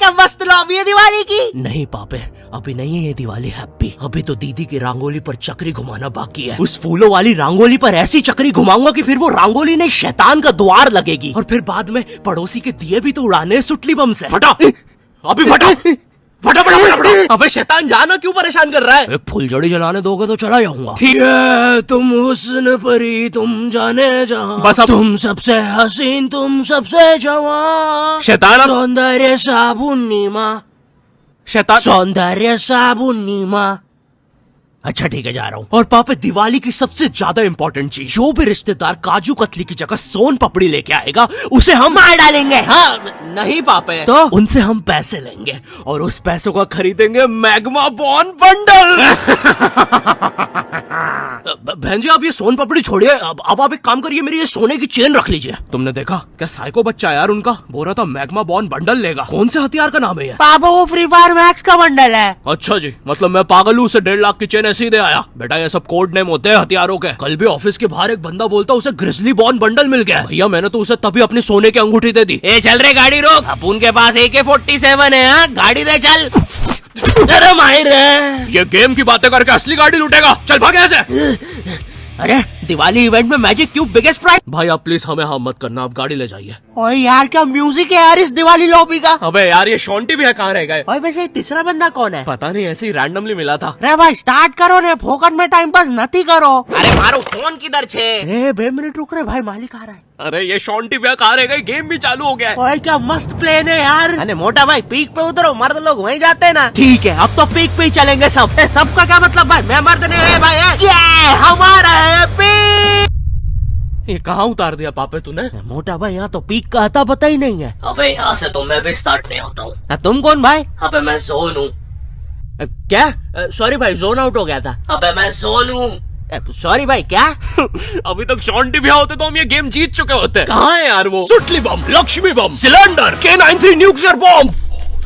क्या मस्त लॉबी है दिवाली की। नहीं पापे, अभी नहीं है ये दिवाली हैप्पी। अभी तो दीदी की रंगोली पर चक्री घुमाना बाकी है। उस फूलों वाली रंगोली पर ऐसी चक्री घुमाऊंगा कि फिर वो रंगोली नहीं शैतान का द्वार लगेगी। और फिर बाद में पड़ोसी के दिए भी तो उड़ाने सुटली बम से। फटा अभी फटा फटा फटा फटा फटा। अबे शैतान जाना क्यों परेशान कर रहा है? एक फुलझड़ी जलाने दोगे तो चला जाऊंगा। ठीक है, तुम हुस्न परी तुम जाने जहां, बस अब तुम सबसे हसीन तुम सबसे जवां। शैतान सौंदर्य साबुनीमा, शैतान सौंदर्य साबुनीमा। अच्छा ठीक है, जा रहा हूँ। और पापा दिवाली की सबसे ज्यादा इंपॉर्टेंट चीज, जो भी रिश्तेदार काजू कतली की जगह सोन पपड़ी लेके आएगा उसे हम मार डालेंगे। हाँ नहीं पापे, तो उनसे हम पैसे लेंगे और उस पैसों का खरीदेंगे मैग्मा बॉर्न बंडल। बहन जी आप ये सोन पपड़ी छोड़िए, अब आप एक काम करिए, मेरी ये सोने की चेन रख लीजिए। तुमने देखा क्या साइको बच्चा यार, उनका बोल रहा था मैग्मा बॉर्न बंडल लेगा। कौन से हथियार का नाम है ये? पापा वो फ्री फायर मैक्स का बंडल है। अच्छा जी, मतलब मैं पागल हूँ, उसे 1.5 लाख की चेन ऐसे ही दे आया। बेटा ये सब कोड नेम होते हैं हथियारों के। कल भी ऑफिस के बाहर एक बंदा बोलता उसे ग्रिजली बॉर्न बंडल मिल गया। भैया मैंने तो उसे तभी अपनी सोने की अंगूठी दे दी। ए चल रे गाड़ी रोक, अपुन के पास AK-47 है। हाँ गाड़ी दे चल। अरे माहिर ये गेम की बातें करके असली गाड़ी लूटेगा, चल भाग यहाँ से। अरे दिवाली इवेंट में मैजिक क्यूब बिगेस्ट प्राइज। भाई आप प्लीज हमें हाँ मत करना, आप गाड़ी ले जाइए। ओए यार क्या म्यूजिक है यार इस दिवाली लॉबी का। अबे यार ये शॉन्टी भी है, कहाँ रह गए? ओए वैसे तीसरा बंदा कौन है? पता नहीं, ऐसे ही रैंडमली मिला था। अरे भाई स्टार्ट करो ने, फोकट में टाइम पास नती करो। अरे मारो फोन किधर छे? 2 मिनट रुक रहे भाई, मालिक आ रहा है। अरे ये शॉन्टी भैया कहाँ रह गए? गेम भी चालू हो गया है। ओए क्या मस्त प्लेन है यार। अरे मोटा भाई पीक पे उतरो, मर्द लोग वहीं जाते हैं ना। ठीक है अब तो पीक पे ही चलेंगे सब। सबका क्या मतलब भाई, मैं मर्द नहीं है भाई। हमारा है पीक। ये कहाँ उतार दिया पापे तूने? मोटा भाई यहाँ तो पीक का आता पता ही नहीं है। अबे यहाँ से तो मैं भी स्टार्ट नहीं होता हूँ। तुम कौन भाई? अबे मैं जोन हूँ। क्या? सॉरी भाई जोन आउट हो गया था। अबे मैं जोन हूँ। सॉरी भाई क्या? अभी तक शॉन्टी भैया होते तो हम ये गेम जीत चुके होते। कहाँ है यार वो? सुटली बम, लक्ष्मी बम, सिलेंडर, K93 न्यूक्लियर बम,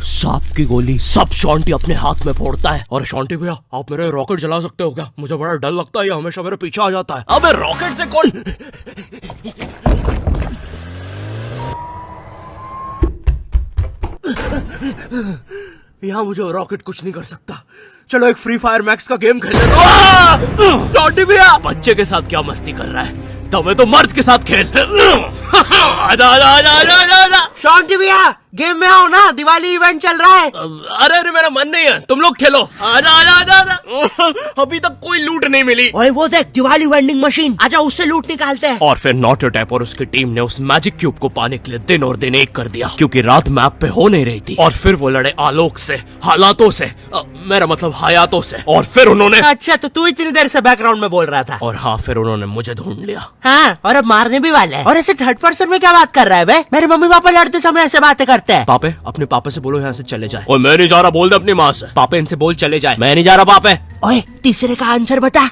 सांप की गोली, सब शॉन्टी अपने हाथ में फोड़ता है। और शॉन्टी भैया आप मेरे रॉकेट जला सकते हो क्या? मुझे बड़ा डर लगता है, ये हमेशा मेरे पीछे आ जाता है। अबे रॉकेट से कौन? यहाँ मुझे रॉकेट कुछ नहीं कर सकता। चलो एक फ्री फायर मैक्स का गेम खेलने दो। शॉन्टी भैया बच्चे के साथ क्या मस्ती कर रहा है, तुम्हें तो मर्द के साथ खेल। आजा आजा आजा आजा आजा। शॉन्टी भैया गेम में आओ ना, दिवाली इवेंट चल रहा है। अरे अरे मेरा मन नहीं है, तुम लोग खेलो। आजा आजा आजा आजा। अभी तक कोई लूट नहीं मिली। ओए वो देख दिवाली वेंडिंग मशीन, आजा उससे लूट निकालते हैं। और फिर नॉट टैप और उसकी टीम ने उस मैजिक क्यूब को पाने के लिए दिन और दिन एक कर दिया, क्योंकि रात मैप पे हो नहीं रही थी। और फिर वो लड़े आलोक से, हालातों से, मेरा मतलब हयातों से। और फिर उन्होंने। अच्छा तो तू इतनी देर से बैकग्राउंड में बोल रहा था। और हाँ फिर उन्होंने मुझे ढूंढ लिया। हाँ और अब मारने भी वाले हैं। और ऐसे थर्ड पर्सन में क्या बात कर रहा है बे? मेरे मम्मी पापा लड़ते समय ऐसे बातें करते हैं। पापे अपने पापा से बोलो यहाँ से चले जाए। और मैं नहीं जा रहा, बोल दे अपनी माँ से। पापे इनसे बोल चले जाए। मैं नहीं जा रहा पापे। ओए तीसरे का आंसर बता।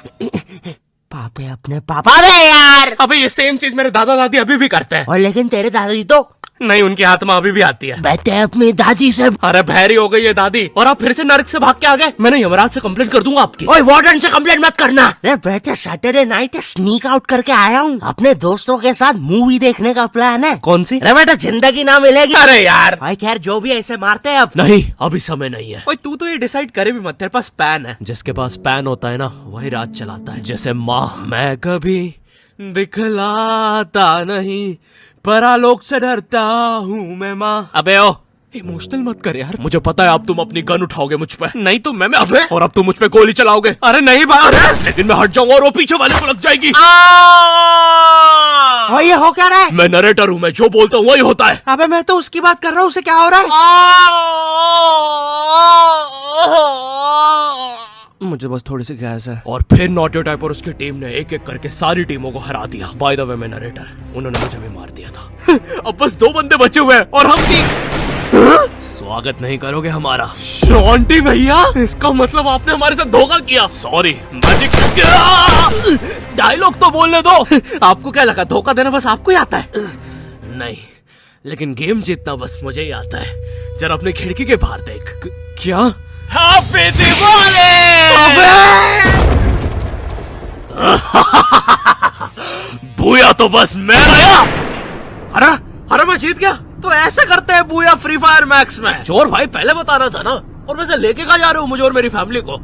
पापे अपने पापा बे यार। अबे ये सेम चीज मेरे दादा दादी अभी भी करते हैं। और लेकिन तेरे दादाजी तो नहीं, उनकी आत्मा अभी भी आती है। बैठे अपनी दादी से। अरे भैरी हो गई है दादी, और आप फिर से नरक से भाग के आ गए। मैंने यमराज से कंप्लेंट कर दूंगा आपकी। ओए वार्डन से कंप्लेंट मत करना। अरे बेटे सैटरडे नाइट स्नीक आउट करके आया हूँ, अपने दोस्तों के साथ मूवी देखने का प्लान है। कौन सी? अरे बेटा जिंदगी ना मिलेगी। अरे यार भाई खैर जो भी ऐसे मारते हैं अब। नहीं अभी समय नहीं है। ओए तू तो ये डिसाइड करे भी मत, तेरे पास पैन है। जिसके पास पैन होता है ना वही राज चलाता है। जैसे माँ, मैं कभी दिखलाता नहीं, परालोक से डरता हूँ मैं माँ। अबे ओ इमोशनल मत कर यार, मुझे पता है अब तुम अपनी गन उठाओगे मुझ पे। नहीं तो मैं अबे, और अब तुम मुझ पे गोली चलाओगे। अरे नहीं भाई, लेकिन मैं हट जाऊंगा और वो पीछे वाले को लग जाएगी। और ये हो क्या रहा है? मैं नरेटर हूँ, मैं जो बोलता हूँ वही होता है। अबे मैं तो उसकी बात कर रहा हूँ, उसे क्या हो रहा है? मुझे बस थोड़ी सी गैस है। और फिर नॉटी टाइप और उसकी टीम ने एक एक करके सारी टीमों को हरा दिया। बाय द वे मैं नरेटर, उन्होंने मुझे भी मार दिया था। अब बस 2 बंदे बचे हुए हैं और हम 3। स्वागत नहीं करोगे हमारा? शॉन्टी भैया इसका मतलब आपने हमारे साथ धोखा किया। Sorry magic. डायलॉग तो बोलने दो। आपको क्या लगा धोखा देना बस आपको ही आता है? नहीं, लेकिन गेम जीतना बस मुझे ही आता है। जरा अपनी खिड़की के बाहर देख। क्या? हैप्पी दिवाली! बुया तो बस मैं आया। अरे मैं जीत गया। तो ऐसे करते हैं बूया फ्री फायर मैक्स में। चोर भाई पहले बताना था ना। और वैसे लेके कहाँ जा रहे हो मुझे और मेरी फैमिली को?